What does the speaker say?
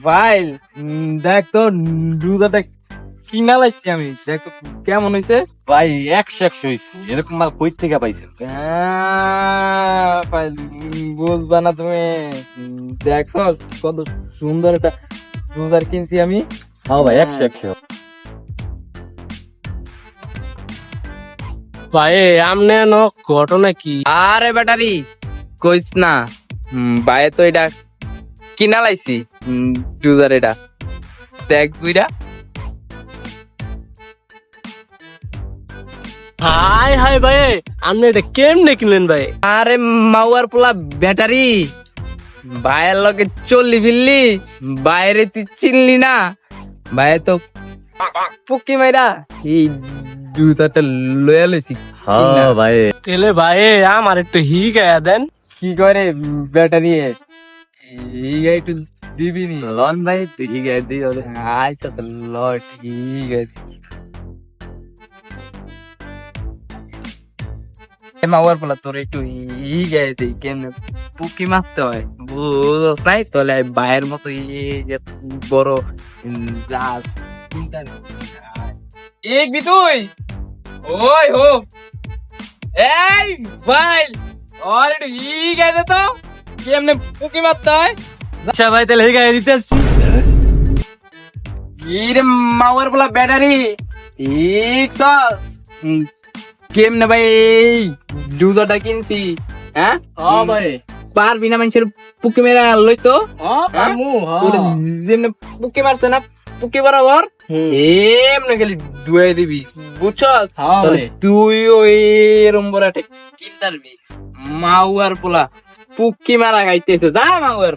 ভাই দেখ তো ডুজাটা কিনা লাগছি আমি, দেখ তো কেমন হয়েছে। ভাই 100 হইছে, এরকম মাল কই থেকে পাইছেন? ভাই বুঝবা না তুমি, দেখছ কত সুন্দর একটা ডুজার কিনছি আমি। হ্যাঁ ভাই 100 ভাই আমনে ন ঘটনা কি? আরে ব্যাটারি কইস না, ভাই তো এটা কিনা লাইছি ডুজার, এটা দেখ বুইরা। হাই হাই ভাই, আমনে এটা কেমনে কিনলেন ভাই? আরে মাওয়ার পোলা ব্যাটারি, ভাইয়ের লগে চললি ফিরলি, বাইরে তুই চিনলি না, ভাই তো পুকি মাইরা এই ডুজারটা লয়া লইছি। হ্যাঁ ভাই তেলে ভাই আমার একটু হি গায়া দেন। কি করে ব্যাটারি এই একটু দিবি নি? লন ভাই ঠিক আছে দিই ওরে। আচ্ছা তো ল, ঠিক আছে। মাওয়ার পোলা তোর একটু ই গায়ে দিই, কেমনে পুকি মারতে হয় বুঝছ নাই? তাহলে বাইরের মতো এত বড় গাছ চিন্তা এক বি তুই ওই হো এই ভাই, আর একটু ই গায়ে দে তো, কেমনে পুকি মারতে হয়। আচ্ছা ভাই তাহলে হি গায়া দিতেছি। গিরে মাওয়ার পোলা ব্যাটারি ঠিক সস, কেমনে ভাই এই ডুজারটা কিনছি, হ্যাঁ ভাই পারবি না মানুষের পুকি মেরা লইতো? পামু তোর যেমনে পুকি মারছে না পুকি বরাবর, এমনি খালি ডুয়াই দিবি বুঝছস? হ্যাঁ তাহলে ভাই। তুইও এরম বড় একটা কিনতারবি। মাওয়ার পোলা পুকি মারা খাইতেছে, যা মাওয়ার